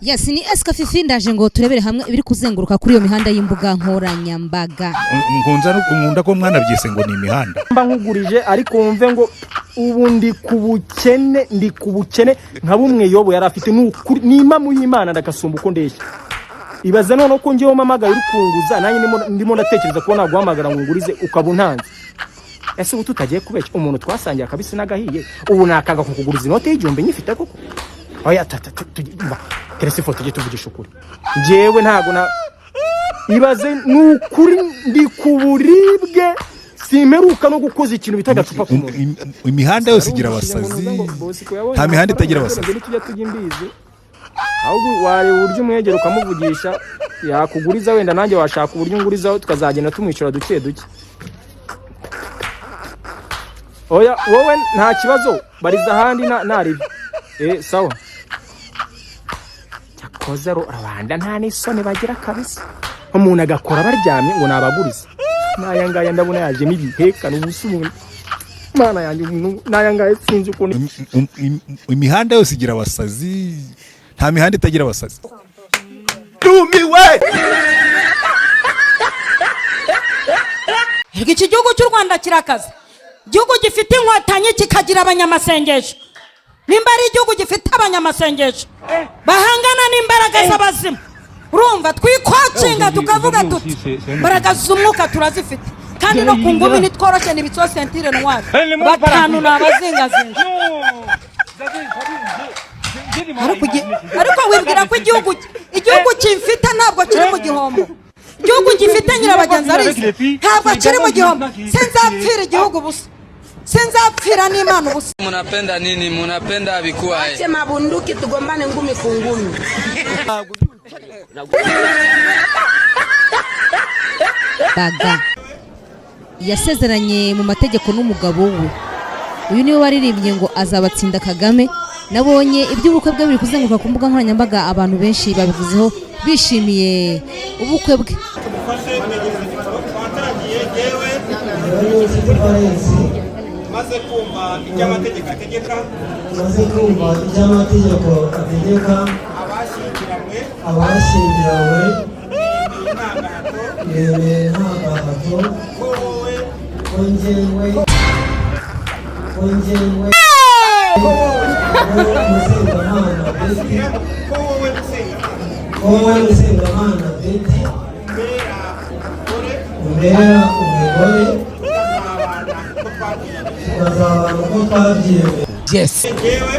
Yes, ni eska fifi ndaje ngo turebere hamwe ibiri kuzenguruka kuri iyo mihanda y'imbugankoranyambaga. Nkunda ko mwana byise ngo ni imihanda. Mba nkugurije ariko wumve ngo ubu ndi kubukene nka bumwe yobo yarafite n'ima mu Imana ndakasumba uko ndeshye. Ibaze none ko ngiye umamagaye urukunguza nanjye ndimo ndatekereza ko naguhamagara ngo ngurize ukabuntanze. Ese ubu tutagiye kubeshya umuntu twasangiye akabisi nagahiye ubu nakaga kukuguriza inote y'igihumbi nyifite koko. Oya keretse foto je tuvugisha ukuri. Njewe ntago na ibaze n'ukuri ndi kuburibwe simeruka no gukoza ikintu bitaga cupa ku muntu. Imihanda yose igira abasazi. Nta mihanda itagira abasazi. Tujya imbizi. Ahubwo wari uryo umwegero ukamuvugisha yakuguriza wenda nanjye washaka uburyo ngurizaho tukazagenda tumwicura duke. Oya wowe nta kibazo bariza handi naribi. Sawa. Kozero abanda nta n'isoni bagira kabisa. Umuntu agakora baryamye ngo nabaguriza. Nayangaya ndabona yaje n'ibiheka n'ubusubuni. Mana yanjye nayangaya sinzi uko imihanda yose igira abasazi. Nta mihanda itagira abasazi. Tumiwe. Iki gihugu cy'u Rwanda kirakaza. Igihugu gifite inkotanyi kikagira abanyamasengesho. Nimba ari igihugu gifite abanyamasengesho bahangana n'imbaraga z'abazimu. Urumva twikwacinga tukavuga tuti imbaraga z'umwuka turazifite kandi no ku ngumi nitworoshye n'ibitso sentire ntwari batanu nabazingazinga. Ariko wibwira ko igihugu kimfite ntabwo kiri mu gihombo. Igihugu gifite nyirabagenzi arize ntabwo kiri mu gihombo. Senzapfira igihugu busa. Senzapfira n'Imana busa. Munapenda nini? Munapenda bikuwa. Ache mabunduki tugombane ngumi ku ngumi. Baga yasezeranye mu mategeko n'umugabo we. Uyu niwe waririmbye ngo azabatsinda Kagame. Nabonye iby'ubukwe bwe biri kuzenguruka ku mbuga nkoranyambaga abantu benshi babivuzeho bishimiye ubukwe bwe. Maze kumva iby'amategeko ategeka abashyingiranywe ntagahato kongewe Musengamana Betty umbera umugore tukazabana uko twabyemeye. Yes. Yewe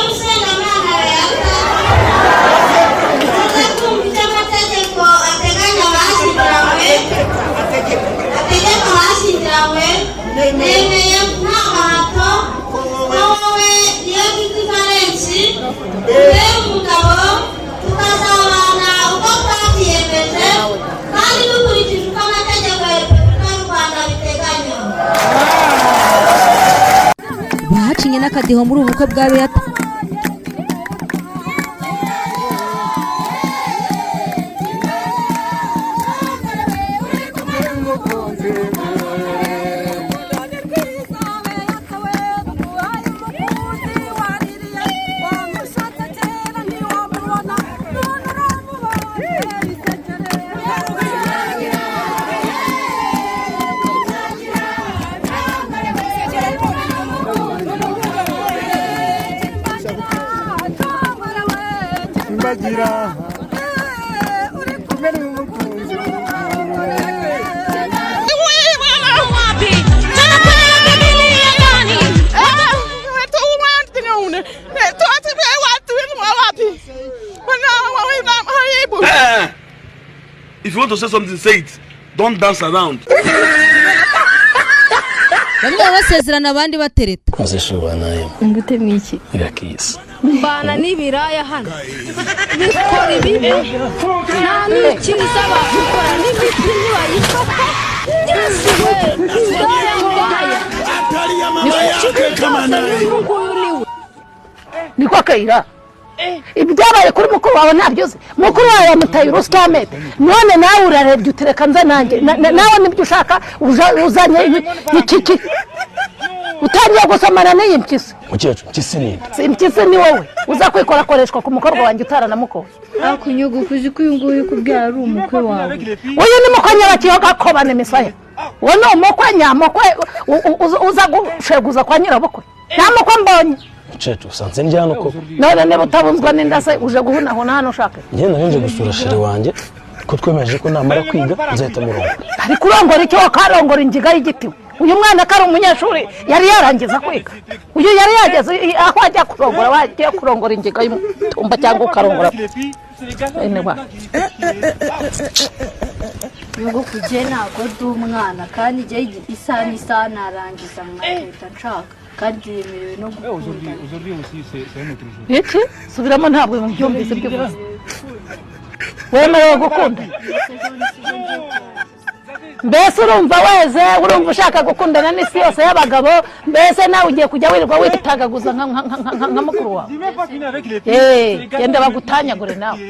Musengamana Beata azakumva amategeko ateganya abashyingiranywe nemeye nta gahato ko wowe niyo diferensi umbera umugabo tukazabana uko twabyiyemeje kandi dukurikije uko amategeko ya Repubulika y'u Rwanda biteganya. Bahacinye n'akadiho muri ubu bukwe bwa Beata. Bagira kumere umukunzi If you want to say something, say it. Don't dance around. Bamwe basezerana abandi batereta. Azishuba nayo. Ngute mwiki? Irakisa. Mbana n'ibiraya hano. Bikora ibibi. Nta n'ikindi saba gukora n'ibiti nibayifata. Yesu we. Ndaya mbaya. Atari ya mama yake kama nayo. Niko kayira. Ibyabaye kuri mukuru wawe ntabyoze. Mukuru wawe yamutaye urustamete. None nawe urarebye utereka nza nanjye. Nawe nibyo ushaka uzanye iki utangiye gusomana n'iyi mpyisi mukecuru mpyisi ni impyisi ni wowe uza kwikorakoreshwa ku mukobwa wanjye utaranamukoye akunyugukuzi ko uyu nguyu kubyara ari umukwe wawe uyu ni mukwe nyabakiyo gakobana imisaya uwo ni umukwe nyamukwe uza gusheguza kwa nyirabukwe nta mukwe mbonye mukecuru usanze ndi hano koko none niba utabunzwa n'inda se uje guhunahuna hano ushaka ngenda nje gusura sheri wanjye ko twemeje ko namara kwiga nzahita murongo ari kurongora icyo wakarongora ingiga y'igiti uyu mwana kari umunyeshuri yari yarangiza kwiga uyu yari yageze aho ajya kurongora wagiye kurongora ingiga y'umutumba cyangwa ukarongora ene wa nuko kuje ntabwo ndi umwana kandi igihe isaha narangiza nkahita nshaka kandi yemerewe no gukunda iki subiramo ntabwo mubyumvise by'ubuzi wemerewe gukunda mbese urumva weze urumva ushaka gukundana n'isi yose y'abagabo mbese nawe ugiye kujya wirirwa witagaguza nka mukuru wawe genda bagutanyagure nawe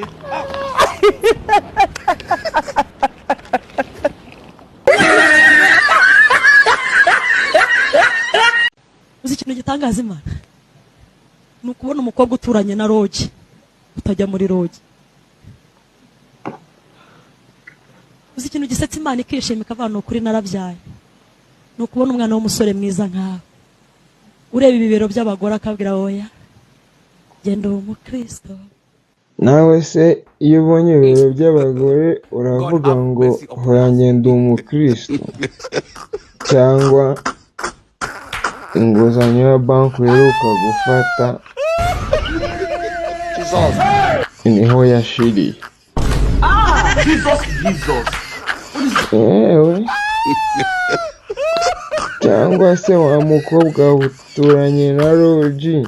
uzi ikintu gitangaza Imana ni ukubona umukobwa uturanye na rogi utajya muri rogi uzi ikintu gisetsa Imana ikishima ikavana ukuri narabyaye ni ukubona umwana w'umusore mwiza nkawe ureba ibibero by'abagore akabwira oya genda uwo mukristo nawe se iyo ubonye ibibero by'abagore uravuga ngo hoya ngenda umukristo cyangwa inguzanyo ya banki uheruka gufata niho yashiriye yewe cyangwa se wa mukobwa uturanye na rogi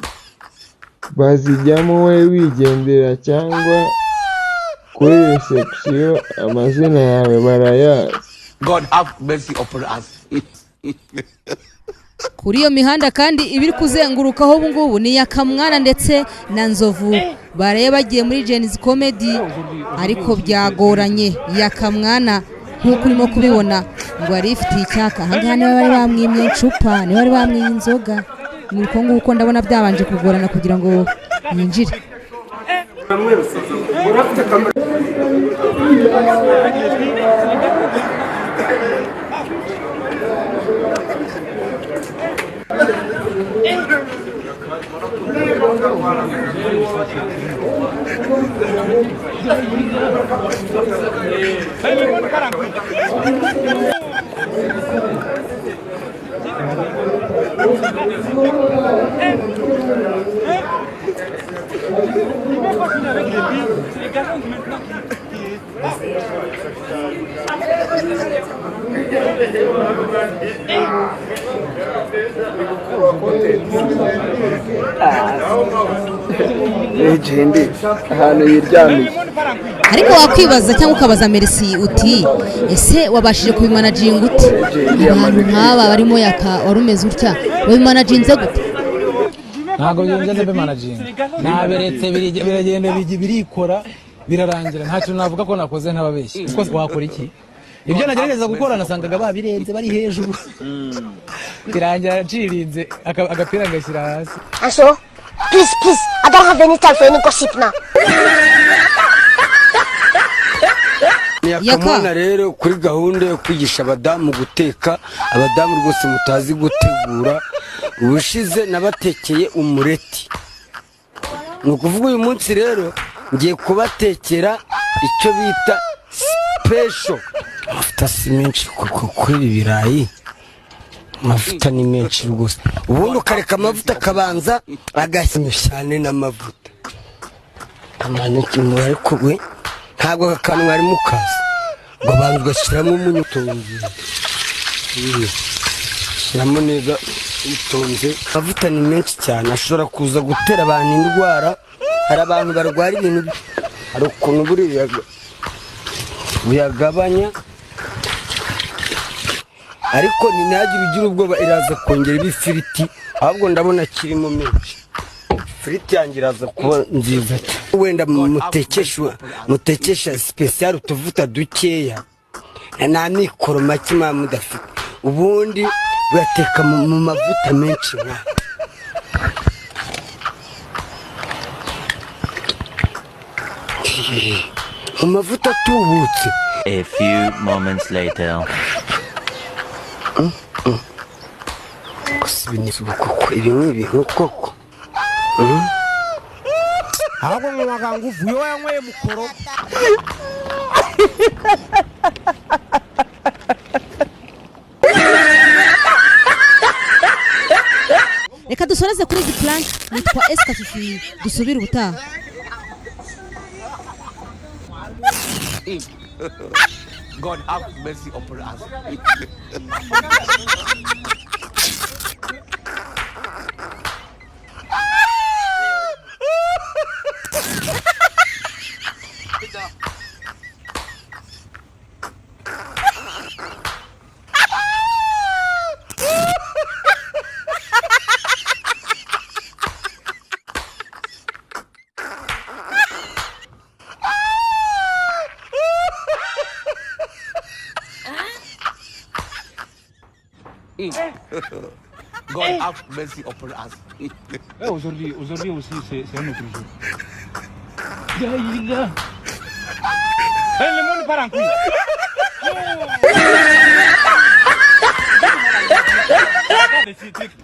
bazijyamo we wigendera cyangwa kuri reception amazina yawe barayazi. God have mercy upon us. Kuri iyo mihanda kandi ibiri kuzengurukaho ubu ngubu ni yakamwana ndetse na nzovu baraye bagiye muri Jen's Comedy ariko byagoranye yakamwana nkuko urimo kubibona ngo ari ifitiye icyaka ahangaha niba bari bamwimye icupa niba bari bamwimye inzoga nuko nguko ndabona byabanje kugorana kugira ngo yinjire. Legende ahantu yiryamiye ariko wakwibaza cyangwa ukabaza Merci uti ese wabashije kubimanaginga ute abantu nk'aba barimo yaka warumeze utya wabimanaginze gute? ntabwo byongera bimanaginga naberetse biragenda birikora birarangira nta kintu navuga ko nakoze ntababeshye kuko wakora iki ibyo nagerageza gukora nasangaga babirenze bari hejuru birangira ncirinze agapira ngashyira hasi. Aso please I don't have any time for any gossip now. Yakamwana rero kuri gahunda yo kwigisha abadamu guteka abadamu rwose mutazi gutegura ubushize nabatekeye umureti nukuvuga uyu munsi rero ngiye kubatekera icyo bita special mafuta si menshi kuko kuri ibirayi mafuta ni menshi rwose ubundi ukareka amavuta akabanza agashyira cyane n'amavuta amaniki mu ariko we ntabwo akantu ari mukazi ngo abantu gashyiramo umunyu utonze shyiramo neza utonze amavuta ni menshi cyane ashobora kuza gutera abantu indwara hari abantu barwara ibintu hari ukuntu buyagabanya ariko ninajye bigira ubwoba iraza kongera ibifiriti ahubwo ndabona kirimo menshi ifiriti yanjye iraza kuba nziza wenda mutekesha special utuvuta dukeya nta mikoro make mudafite ubundi uyateka mu mavuta menshi nka mu mavuta atubutse. A few moments later. Ibi ni ibintu koko. ahubwo mu magambo uvuye wanyweye mukoro. reka dusoreze kuri izi plank nitwa Eska Fifi dusubire ubutaha. God have mercy upon us. God have mercy upon us. Aujourd'hui aussi, c'est un autre jour. Le monde part en couille.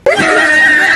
Oh.